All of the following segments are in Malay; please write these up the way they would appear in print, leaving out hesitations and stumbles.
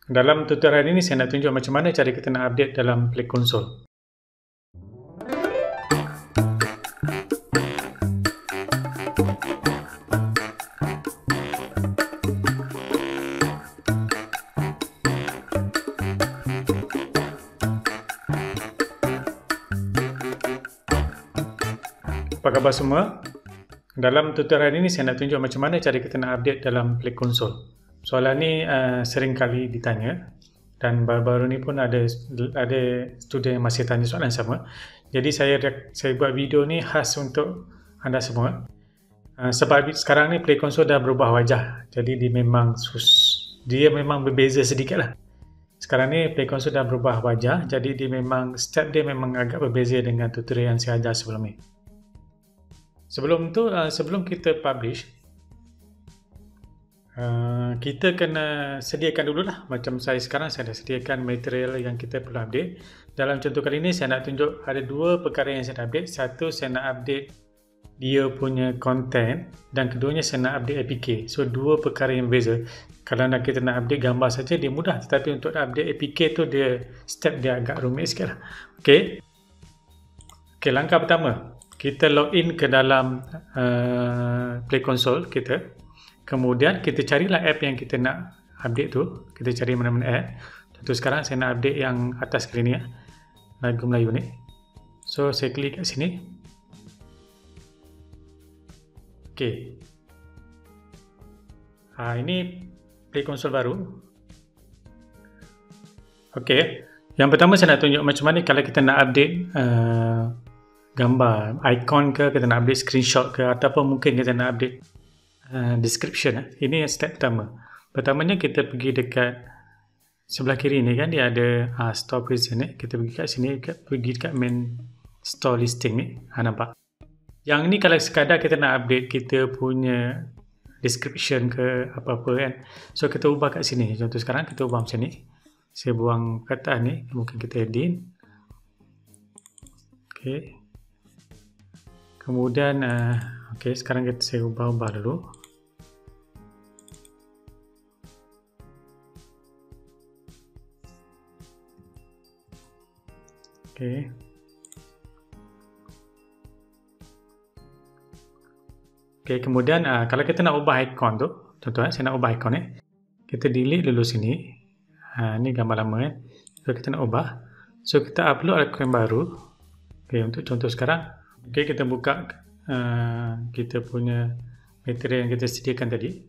Dalam tutorial ini saya nak tunjuk macam mana cara kita nak update dalam Play Console. Apa khabar semua? Dalam tutorial ini saya nak tunjuk macam mana cara kita nak update dalam Play Console. Soalan ni sering kali ditanya dan baru-baru ni pun ada student yang masih tanya soalan sama. Jadi saya buat video ni khas untuk anda semua. Sebab sekarang ni Play Console dah berubah wajah. Jadi dia memang berbeza sedikit lah. Sekarang ni Play Console dah berubah wajah. Jadi dia memang step dia memang agak berbeza dengan tutorial yang saya ajar sebelum ni. Sebelum tu, sebelum kita publish, kita kena sediakan dululah. Macam saya sekarang, saya dah sediakan material yang kita perlu update. Dalam contoh kali ini, saya nak tunjuk ada dua perkara yang saya nak update. Satu, saya nak update dia punya content, dan keduanya saya nak update APK. So, dua perkara yang berbeza. Kalau kita nak update gambar saja, dia mudah. Tetapi untuk update APK tu, step dia agak rumit sikit lah. Okay, langkah pertama. Kita login ke dalam Play Console kita. Kemudian kita carilah app yang kita nak update tu. Kita cari mana-mana app. Contoh sekarang saya nak update yang atas kali ni ya. Lagu Melayu ni. So saya klik kat sini. Okey. Ini Play Console baru. Okey. Yang pertama saya nak tunjuk macam mana kalau kita nak update gambar, icon ke, kita nak update screenshot ke, ataupun mungkin kita nak update description. Ini step pertama. Pertamanya kita pergi dekat sebelah kiri ni kan, dia ada store present ni. Kita pergi kat sini, pergi dekat main store listing ni. Nampak? Yang ni kalau sekadar kita nak update kita punya description ke apa-apa kan. So kita ubah kat sini. Contoh sekarang kita ubah macam ni. Saya buang kata ni, mungkin kita edit. Okay. Kemudian, okay, sekarang saya ubah-ubah dulu. Okay. Okay, kemudian kalau kita nak ubah icon tu, contoh saya nak ubah icon ni, kita delete dulu sini. Ni gambar lama kan. So kita nak ubah. So kita upload icon baru. Okay, untuk contoh sekarang. Okay, kita buka kita punya material yang kita sediakan tadi.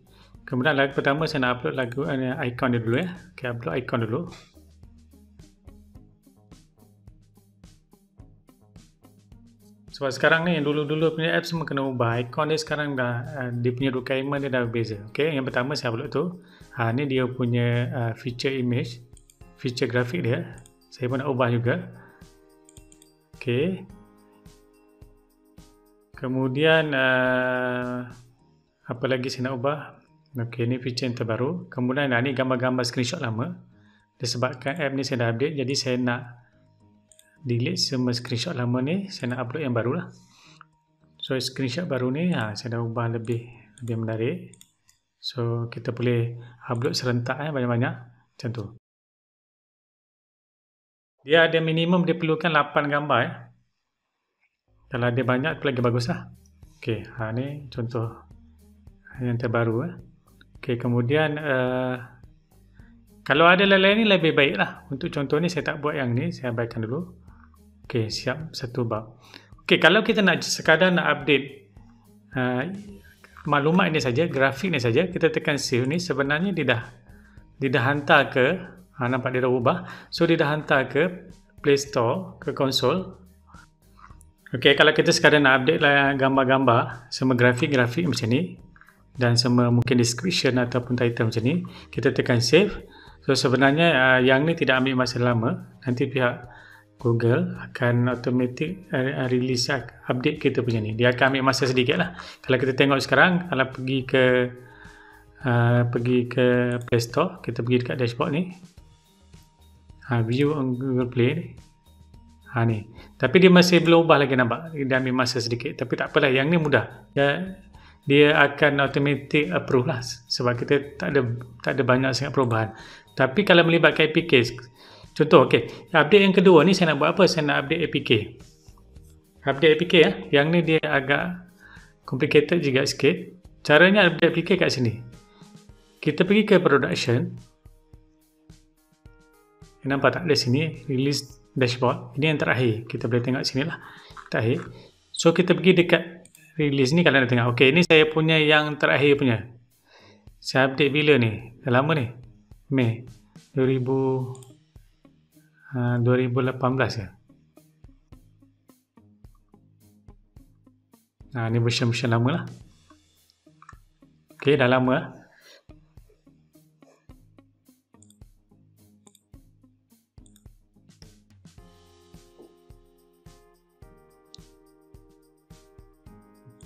Kemudian lagu pertama saya nak upload lagu icon dia dulu ya. Okay, upload icon dulu. Sebab sekarang ni yang dulu-dulu punya app semua kena ubah. Icon dia sekarang dah dia punya requirement dia dah berbeza. Okay, yang pertama saya upload tu. Ni dia punya feature image, feature grafik dia. Saya pun nak ubah juga. Okay. Kemudian apa lagi saya nak ubah? Okey, ni feature yang terbaru. Kemudian ni gambar-gambar screenshot lama. Disebabkan app ni saya dah update, jadi saya nak delete semua screenshot lama ni. Saya nak upload yang baru lah. So screenshot baru ni saya dah ubah lebih menarik. So kita boleh upload serentak banyak-banyak macam tu. Dia ada minimum, dia perlukan 8 gambar ya. Kalau ada banyak lagi bagus lah. Okey, ni contoh yang terbaru. Okey, kemudian kalau ada lain-lain ni lebih baik lah. Untuk contoh ni saya tak buat yang ni, saya abaikan dulu. Okey, siap satu bab. Okey, kalau kita nak sekadar nak update maklumat ni saja, grafik ni saja, kita tekan save ni, sebenarnya dia dah hantar ke, nampak dia dah ubah. So dia dah hantar ke Play Store, ke konsol. Okey, kalau kita sekadar nak update lah gambar-gambar, semua grafik-grafik macam ni, dan semua mungkin description ataupun title macam ni, kita tekan save. So sebenarnya yang ni tidak ambil masa lama. Nanti pihak Google akan automatic release update kita punya ni. Dia akan ambil masa sedikit lah. Kalau kita tengok sekarang, kalau pergi ke Play Store, kita pergi dekat dashboard ni, view on Google Play ni. Ni. Tapi dia masih belum ubah lagi, nampak. Dia ambil masa sedikit. Tapi tak apalah, yang ni mudah. Dia akan automatic approve lah. Sebab kita tak ada banyak sangat perubahan. Tapi kalau melibatkan APK, contoh, update yang kedua ni saya nak buat apa? Saya nak update APK. Update APK ya. Yang ni dia agak complicated juga sikit. Caranya update APK kat sini. Kita pergi ke production. Nampak tak? Di sini, release dashboard. Ini yang terakhir. Kita boleh tengok sini lah. Terakhir. So, kita pergi dekat release ni kalau nak tengok. Okey, ini saya punya yang terakhir punya. Saya update bila ni? Dah lama ni. Mei 2018 ya. Ni version lama lah. Okey, dah lama lah.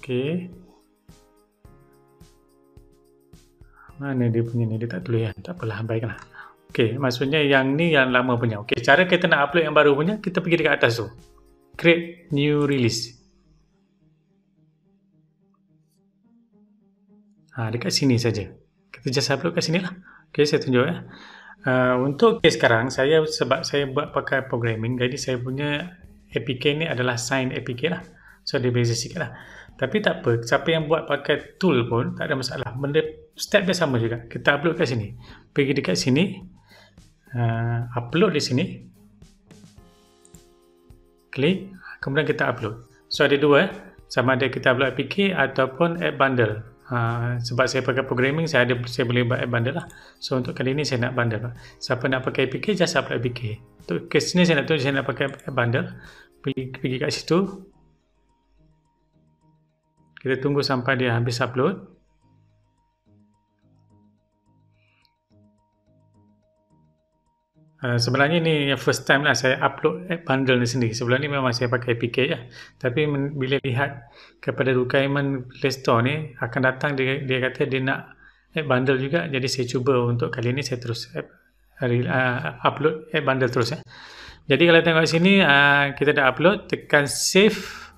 Okey. Mana dia punya ni? Dia tak tulis kan? Tak apalah, baiklah. Okey, maksudnya yang ni yang lama punya. Okey, cara kita nak upload yang baru punya, kita pergi dekat atas tu. Create new release. Dekat sini saja. Kita just upload kat sini lah. Okey, saya tunjuk ya. Untuk case sekarang, sebab saya buat pakai programming, jadi saya punya APK ni adalah sign APK lah. So, dia beza sikit lah. Tapi tak apa, siapa yang buat pakai tool pun tak ada masalah. Benda step dia sama juga. Kita upload kat sini. Pergi dekat sini. Upload di sini. Klik. Kemudian kita upload. So ada dua. Sama ada kita upload APK ataupun app bundle. Sebab saya pakai programming, saya boleh buat app bundle lah. So untuk kali ini saya nak bundle. Siapa nak pakai APK, just upload APK. Untuk kes ni saya nak pakai app bundle. Pergi kat situ. Kita tunggu sampai dia habis upload. Sebenarnya ni yang first time lah saya upload app bundle ni sendiri. Sebelum ni memang saya pakai APK je. Tapi bila lihat kepada requirement Play Store ni, akan datang dia kata dia nak app bundle juga. Jadi saya cuba untuk kali ni saya terus upload app bundle terus ya. Jadi kalau tengok sini, kita dah upload, tekan save.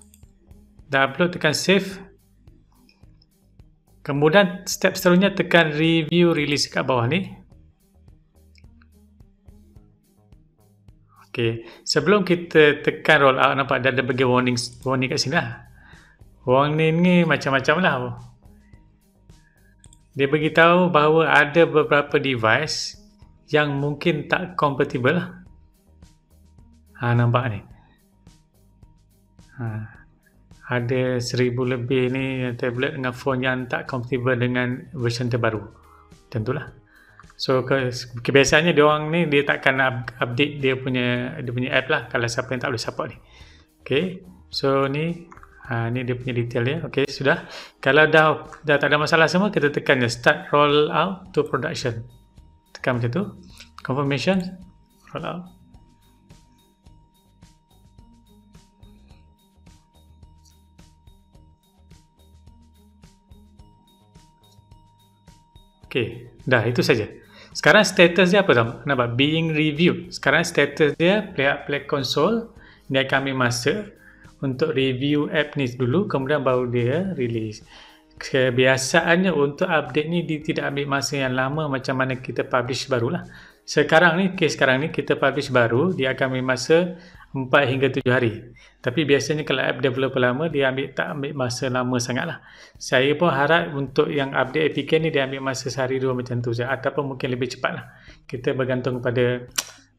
Dah upload, tekan save. Kemudian step seterusnya tekan review release kat bawah ni. Okey, sebelum kita tekan roll out, nampak dia ada bagi warning kat sini lah. Warning ni macam-macam lah. Dia beritahu bahawa ada beberapa device yang mungkin tak compatible lah. Nampak ni. Ada 1000 lebih ni tablet dengan phone yang tak compatible dengan version terbaru. Tentulah. So kebiasaannya diorang ni dia takkan update dia punya app lah kalau siapa yang tak boleh support ni. Okay. So ni ni dia punya detail dia. Okay, sudah. Kalau dah tak ada masalah semua, kita tekan je start roll out to production. Tekan macam tu. Confirmation roll out. Okay, dah itu saja. Sekarang status dia apa tau? Nampak? Being reviewed. Sekarang status dia pihak Play Console dia akan ambil masa untuk review app ni dulu, kemudian baru dia release. Kebiasaannya untuk update ni dia tidak ambil masa yang lama macam mana kita publish barulah. Sekarang ni, sekarang ni kita publish baru, dia akan ambil masa 4 hingga 7 hari. Tapi biasanya kalau app developer lama, dia tak ambil masa lama sangat lah. Saya pun harap untuk yang update APK ni, dia ambil masa sehari dua macam tu je. Ataupun mungkin lebih cepat lah. Kita bergantung pada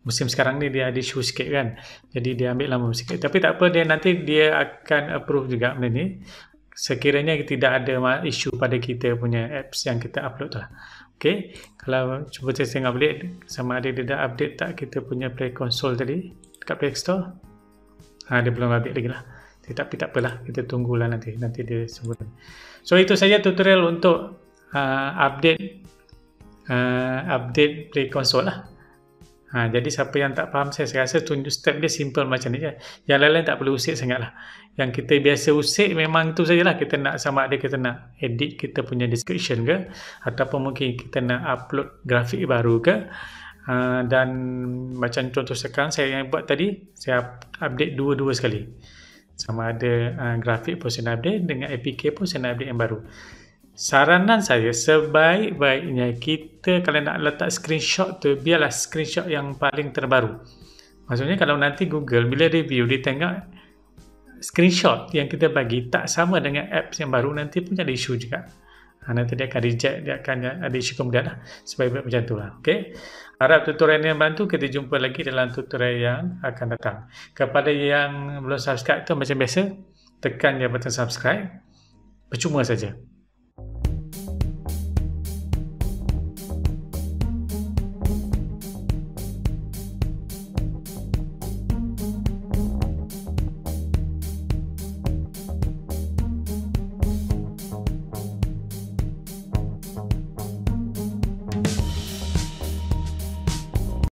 musim sekarang ni, dia ada issue sikit kan. Jadi dia ambil lama sikit. Tapi tak apa, nanti dia akan approve juga benda ni. Sekiranya tidak ada isu pada kita punya apps yang kita upload tu lah. Okay. Kalau cuba saya tengok balik sama ada dia dah update tak kita punya Play Console tadi dekat Play Store. Dia belum update lagi lah. Tapi tak apalah, kita tunggulah nanti dia sebut. So itu saja tutorial untuk update Play Console lah. Jadi siapa yang tak faham, saya rasa tunjuk step dia simple macam ni je. Yang lain-lain tak perlu usik sangat lah. Yang kita biasa usik memang tu sajalah. Kita nak sama ada kita nak edit kita punya description ke, ataupun mungkin kita nak upload grafik baru ke. Dan macam contoh sekarang saya yang buat tadi, saya update dua-dua sekali. Sama ada grafik pun saya nak update, dengan APK pun saya nak update yang baru. Saranan saya sebaik-baiknya kita kalau nak letak screenshot tu, biarlah screenshot yang paling terbaru. Maksudnya kalau nanti Google bila review dia tengok screenshot yang kita bagi tak sama dengan apps yang baru, nanti pun ada isu juga. Nanti dia akan reject, dia akan ada isu kemudian lah. Sebaik-baik macam tu lah. Okay? Harap tutorial ini membantu. Kita jumpa lagi dalam tutorial yang akan datang. Kepada yang belum subscribe tu macam biasa, tekan je button subscribe. Percuma saja.